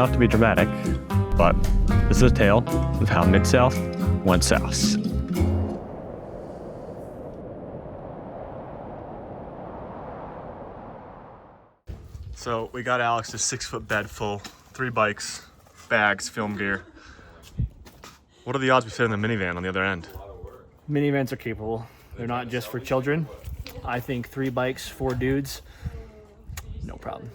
enough to be dramatic, but this is a tale of how Midsouth went south. So we got Alex a 6-foot bed full, 3 bikes, bags, film gear. What are the odds we fit in the minivan on the other end? Minivans are capable. They're not just for children. I think 3 bikes, 4 dudes, no problem.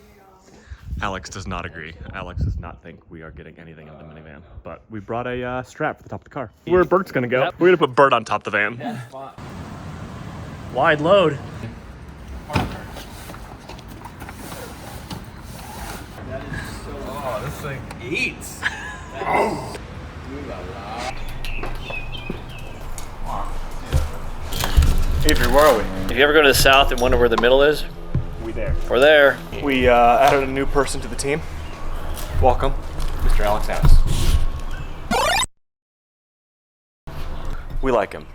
Alex does not agree. Alex does not think we are getting anything in the minivan. But we brought a strap for the top of the car. Where Bert's gonna go. Yep. We're gonna put Bert on top of the van. Yeah, wide load. Oh, this thing eats. Avery, where are we? If you ever go to the south and wonder where the middle is, we're there. We added a new person to the team. Welcome, Mr. Alex Harris. We like him.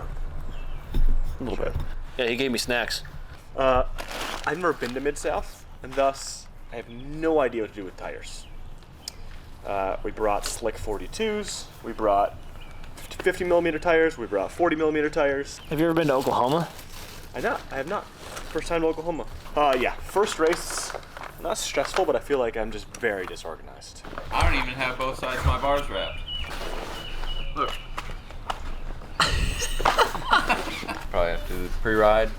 A little bit. Yeah, he gave me snacks. I've never been to Midsouth, and thus I have no idea what to do with tires. We brought slick 42s, we brought 50 millimeter tires, we brought 40 millimeter tires. Have you ever been to Oklahoma? I have not. First time to Oklahoma. Yeah, first race, not stressful, but I feel like I'm just very disorganized. I don't even have both sides of my bars wrapped. Look. Probably have to do the pre-ride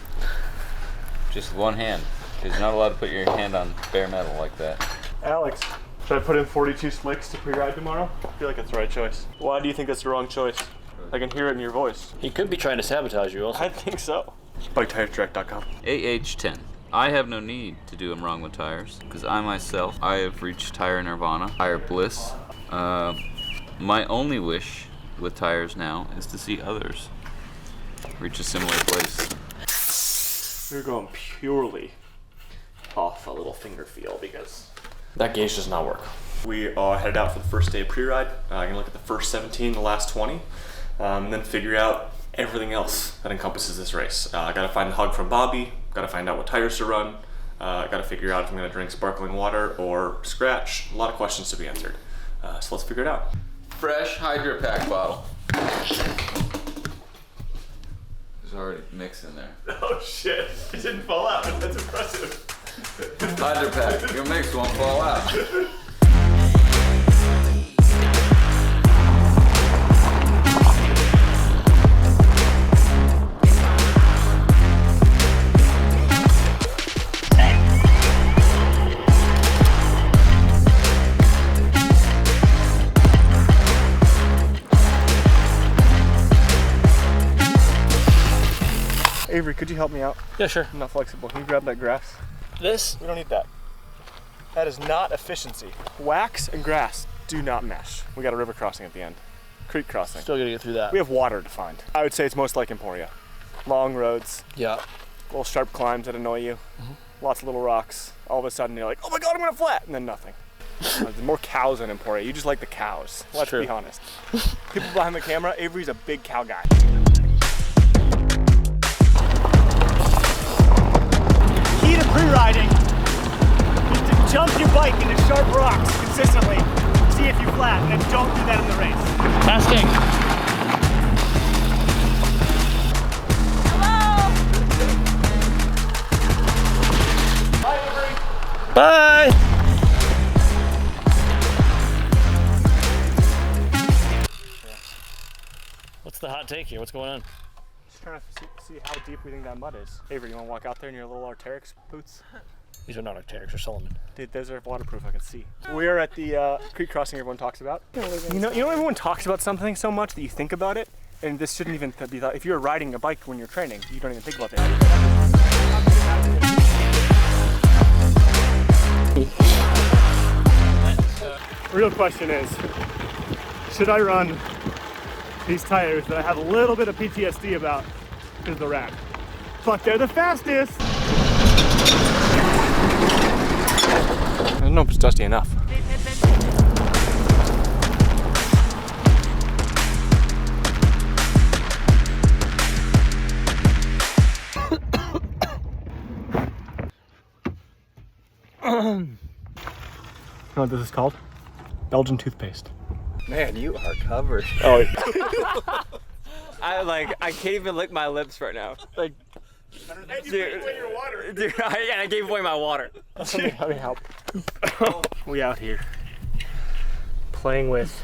just one hand, because you're not allowed to put your hand on bare metal like that. Alex, should I put in 42 slicks to pre-ride tomorrow? I feel like that's the right choice. Why do you think that's the wrong choice? I can hear it in your voice. He could be trying to sabotage you also. I think so. BikeTiresDirect.com. AH10. I have no need to do them wrong with tires, because I myself, I have reached tire nirvana, tire bliss. My only wish with tires now is to see others reach a similar place. We're going purely off a little finger feel because That gauge does not work. we are headed out for the first day of pre-ride. Gonna look at the first 17, the last 20, and then figure out everything else that encompasses this race. I gotta find the hug from Bobby, gotta find out what tires to run, gotta figure out if I'm gonna drink sparkling water or scratch. A lot of questions to be answered. So let's figure it out. Fresh Hydro Pack bottle. There's already mix in there. Oh shit, it didn't fall out. That's impressive. Hydro Pack, your mix won't fall out. Avery, could you help me out? Yeah, sure. I'm not flexible. Can you grab that grass? This? We don't need that. That is not efficiency. Wax and grass do not mesh. We got a river crossing at the end. Creek crossing. Still gotta get through that. We have water to find. I would say it's most like Emporia. Long roads, Yeah. little sharp climbs that annoy you, lots of little rocks. All of a sudden you're like, oh my God, I'm gonna flat, and then nothing. There's more cows in Emporia. You just like the cows. Let's true. be honest. People behind the camera, Avery's a big cow guy. Key to pre-riding is to jump your bike into sharp rocks consistently. See if you flat, and then don't do that in the race. Testing. Bye, Avery. Bye! What's the hot take here? What's going on? Just trying to see how deep we think that mud is. Avery, you want to walk out there in your little Arc'teryx boots? These are not Arc'teryx, they're Solomon. Dude, those are waterproof, I can see. We're at the creek crossing everyone talks about. You know everyone talks about something so much that you think about it, and this shouldn't even be thought. If you're riding a bike when you're training, you don't even think about that. Real question is, should I run these tires that I have a little bit of PTSD about because of the rack? But they're the fastest! I don't know if it's dusty enough. You know what this is called? Belgian toothpaste. Man, you are covered. Oh, I can't even lick my lips right now. Like, you gave away your water. Dude, I gave away my water. Let me help. We out here playing with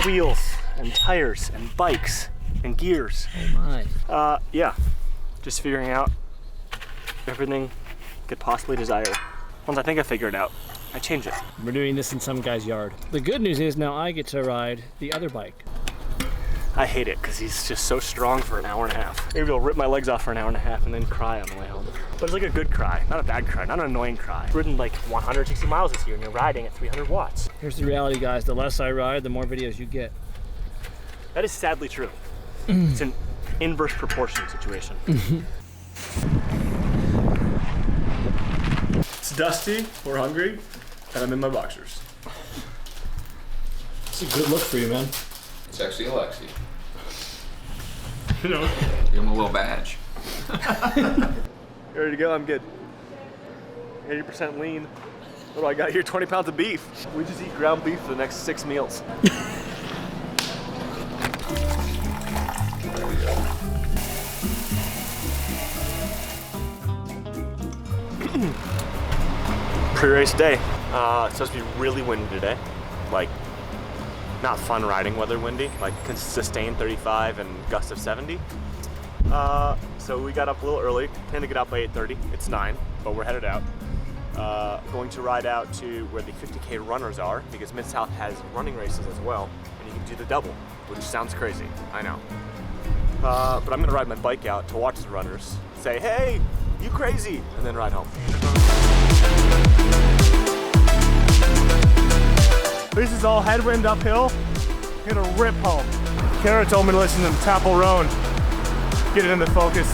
wheels and tires and bikes and gears. Oh my. Yeah, just figuring out everything I could possibly desire. Once I think I figure it out, I change it. We're doing this in some guy's yard. The good news is now I get to ride the other bike. I hate it because he's just so strong for an hour and a half. Maybe he'll rip my legs off for an hour and a half and then cry on the way home. But it's like a good cry, not a bad cry, not an annoying cry. I've ridden like 160 miles this year and you're riding at 300 watts. Here's the reality, guys. The less I ride, the more videos you get. That is sadly true. It's an inverse proportion situation. It's dusty, we're hungry, and I'm in my boxers. It's a good look for you, man. It's actually Alexi. You know. Give him a little badge. You ready to go? I'm good. 80% lean. What do I got here? 20 pounds of beef. We just eat ground beef for the next 6 meals. There we go. Pre-race day. It's supposed to be really windy today. Like, not fun riding weather windy. Like, sustained 35 and gusts of 70. So we got up a little early. Planned to get out by 8:30. It's 9, but we're headed out. Going to ride out to where the 50K runners are, because Midsouth has running races as well, and you can do the double, which sounds crazy, I know. But I'm gonna ride my bike out to watch the runners, say, hey, you crazy, and then ride home. This is all headwind uphill. Gonna rip home. Kara told me to listen to Tapple Roan. Get it in the focus.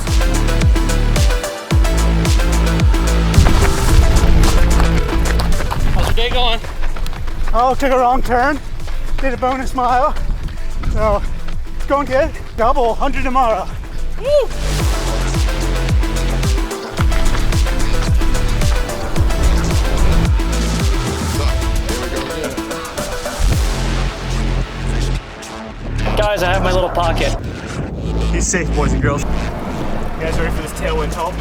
How's your day going? Oh, took a wrong turn. Did a bonus mile. So, it's going good. Double 100 tomorrow. Woo! Guys, I have my little pocket. He's safe, boys and girls. You guys ready for this tailwind home?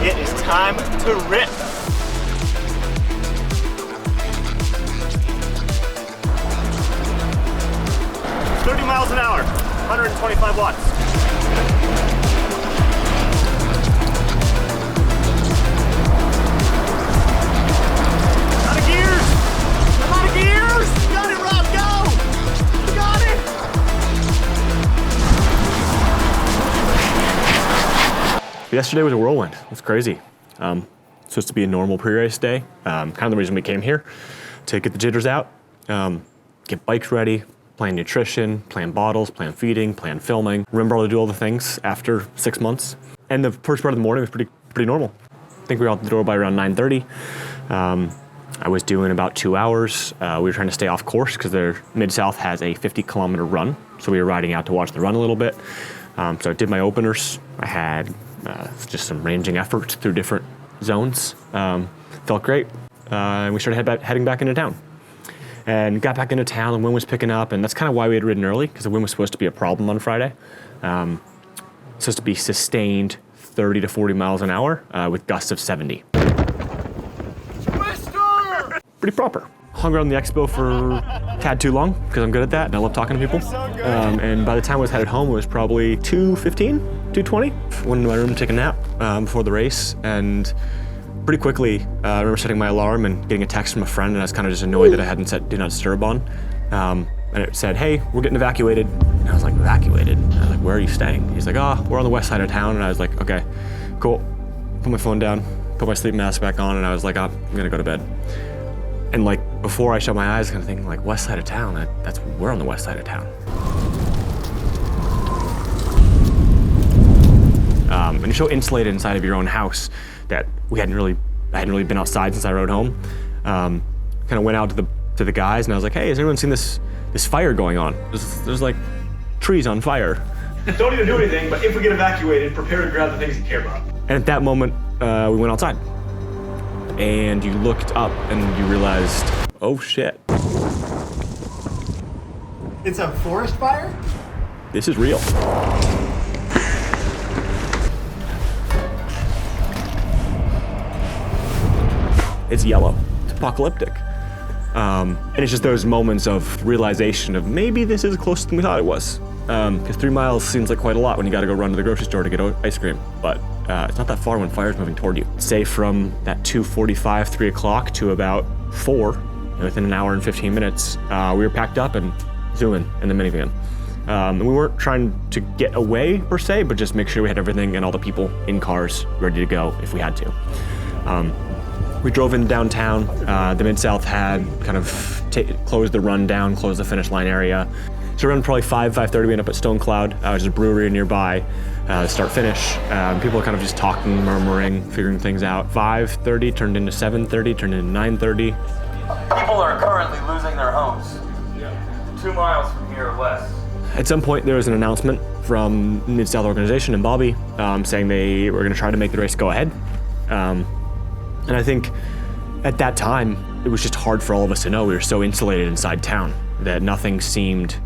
It is time to rip. $30 miles an hour, 125 watts. Out of gears! I'm out of gears! You got it, Rob, go! You got it! Yesterday was a whirlwind. It was crazy. Supposed to be a normal pre-race day. Kind of the reason we came here, to get the jitters out, get bikes ready, plan nutrition, plan bottles, plan feeding, plan filming. Remember to do all the things after 6 months. And the first part of the morning was pretty normal. I think we were out the door by around 9:30. I was doing about 2 hours. We were trying to stay off course because their Midsouth has a 50-kilometer run. So we were riding out to watch the run a little bit. So I did my openers. I had just some ranging effort through different zones. Felt great. And we started heading back into town. And got back into town, the wind was picking up, and that's kind of why we had ridden early, because the wind was supposed to be a problem on Friday. Supposed to be sustained 30 to 40 miles an hour with gusts of 70. Twister! Pretty proper. Hung around the expo for a tad too long, because I'm good at that, and I love talking to people. And by the time I was headed home, it was probably 2:15, 2:20. Went into my room to take a nap before the race, and pretty quickly, I remember setting my alarm and getting a text from a friend, and I was kind of just annoyed that I hadn't set Do Not Disturb on. And it said, hey, we're getting evacuated. And I was like, evacuated? And I was like, where are you staying? He's like, we're on the west side of town. And I was like, okay, cool. Put my phone down, put my sleep mask back on, and I was like, I'm gonna go to bed. And like, before I shut my eyes, I was kind of thinking, like, west side of town, we're on the west side of town. And you're so insulated inside of your own house that I hadn't really been outside since I rode home. Kind of went out to the guys and I was like, hey, has anyone seen this fire going on? There's like trees on fire. Don't need to do anything, but if we get evacuated, prepare to grab the things you care about. And at that moment, we went outside. And you looked up and you realized oh shit, It's a forest fire? this is real. It's yellow. It's apocalyptic. And it's just those moments of realization of maybe this is closer than we thought it was. Because 3 miles seems like quite a lot when you gotta go run to the grocery store to get ice cream. But it's not that far when fire's moving toward you. Say from that 2:45, 3 o'clock to about 4, and within an hour and 15 minutes, we were packed up and zooming in the minivan. And we weren't trying to get away per se, but just make sure we had everything and all the people in cars ready to go if we had to. We drove in downtown. The Midsouth had kind of closed the run down, closed the finish line area. So around probably 5:30, we ended up at Stone Cloud, which is a brewery nearby, start finish. People are kind of just talking, murmuring, figuring things out. 5:30 turned into 7:30, turned into 9:30. People are currently losing their homes. 2 miles from here or less. At some point, there was an announcement from Midsouth organization and Bobby saying they were going to try to make the race go ahead. And I think at that time, it was just hard for all of us to know. We were so insulated inside town that nothing seemed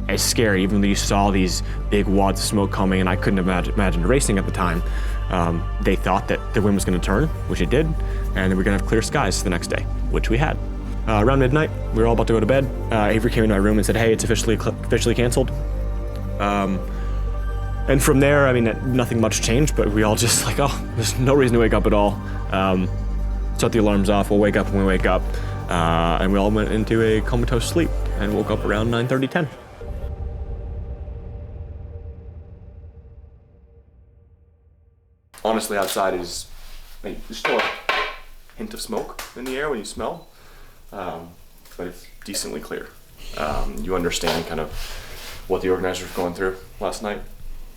as scary, even though you saw these big wads of smoke coming, and I couldn't imagine racing at the time. They thought that the wind was going to turn, which it did, and then we were going to have clear skies the next day, which we had. Around midnight, we were all about to go to bed. Avery came into my room and said, "Hey, it's officially canceled." And from there, I mean, nothing much changed, but we all just like, oh, there's no reason to wake up at all. Shut the alarms off, we'll wake up when we wake up. And we all went into a comatose sleep and woke up around 9:30, 10. Honestly, outside is, there's still a hint of smoke in the air when you smell, but it's decently clear. You understand kind of what the organizers were going through last night.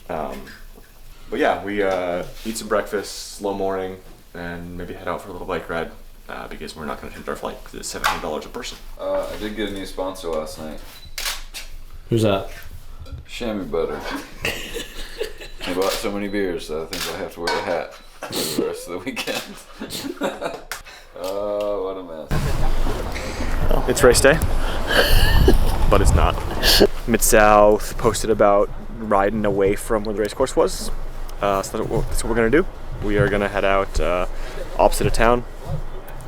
But yeah, we eat some breakfast, slow morning, and maybe head out for a little bike ride because we're not going to change our flight because it's $700 a person. I did get a new sponsor last night. Who's that? Chamois butter. I bought so many beers that I think I have to wear a hat for the rest of the weekend. Oh, what a mess. It's race day, but it's not. Midsouth posted about riding away from where the race course was. So that's what we're gonna do. We are gonna head out opposite of town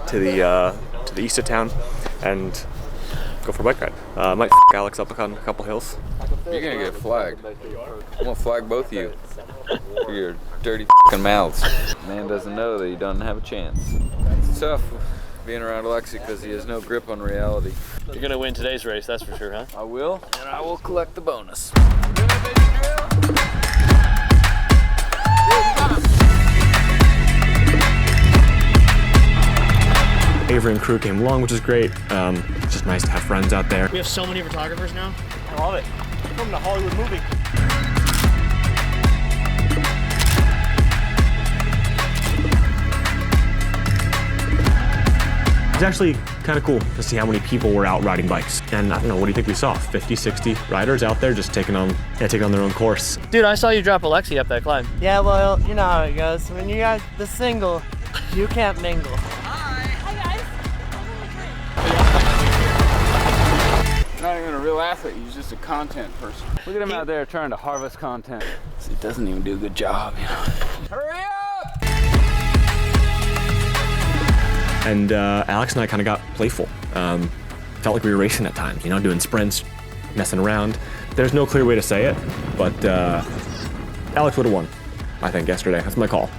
to the east of town and go for a bike ride. Might Alex up on a couple hills. You're gonna get flagged. I'm gonna flag both of you for your dirty mouths. Man doesn't know that he doesn't have a chance. It's tough being around Alexi because he has no grip on reality. You're gonna win today's race, that's for sure, huh? I will, and I will collect the bonus. Avery and crew came along, which is great. It's just nice to have friends out there. We have so many photographers now. I love it. From the Hollywood movie. It's actually kind of cool to see how many people were out riding bikes. And I don't know, what do you think we saw? 50, 60 riders out there just taking on their own course. Dude, I saw you drop Alexi up that climb. Yeah, well, you know how it goes. When you got the single, you can't mingle. Not even a real athlete, he's just a content person. Look at him out there trying to harvest content. He doesn't even do a good job, you know. Hurry up! And Alex and I kind of got playful. Felt like we were racing at times, you know, doing sprints, messing around. There's no clear way to say it, but Alex would have won, I think, yesterday. That's my call.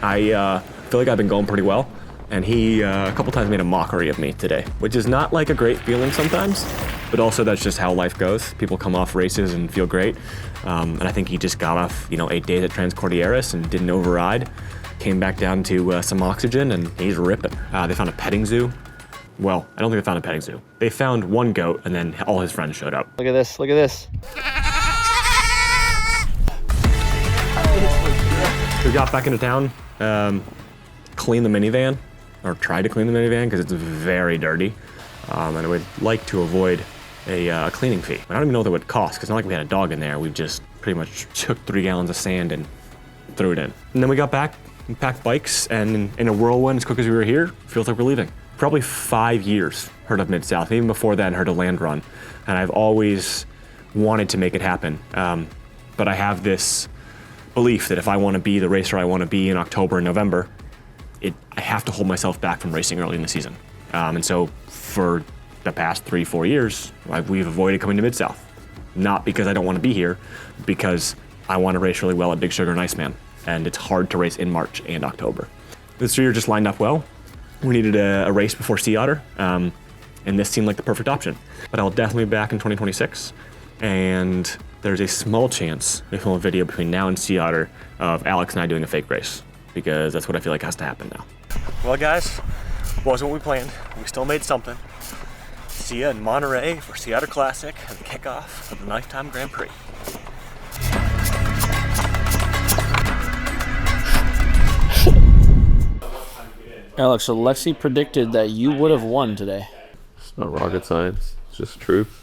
I feel like I've been going pretty well, and he a couple times made a mockery of me today, which is not like a great feeling sometimes, but also that's just how life goes. People come off races and feel great, and I think he just got off, 8 days at Transcordilleras and didn't override. Came back down to some oxygen, and he's ripping. They found a petting zoo. Well, I don't think they found a petting zoo. They found one goat, and then all his friends showed up. Look at this, look at this. We got back into town, cleaned the minivan, or tried to clean the minivan because it's very dirty, and I would like to avoid a cleaning fee. I don't even know what it would cost because it's not like we had a dog in there. We just pretty much took 3 gallons of sand and threw it in. And then we got back and packed bikes, and in a whirlwind, as quick as we were here, feels like we're leaving. probably 5 years heard of Midsouth. And even before then, heard of Land Run. And I've always wanted to make it happen. But I have this belief that if I want to be the racer I want to be in October and November, I have to hold myself back from racing early in the season. And so for the past 3-4 years, we've avoided coming to Midsouth. Not because I don't want to be here, because I want to race really well at Big Sugar and Iceman. And it's hard to race in March and October. This year just lined up well. We needed a race before Sea Otter, and this seemed like the perfect option. But I'll definitely be back in 2026, and there's a small chance we film a video between now and Sea Otter of Alex and I doing a fake race, because that's what I feel like has to happen now. Well, guys, wasn't what we planned. We still made something. See ya in Monterey for Sea Otter Classic and the kickoff of the Lifetime Grand Prix. Alex, so Lexi predicted that you would have won today. It's not rocket science, it's just truth.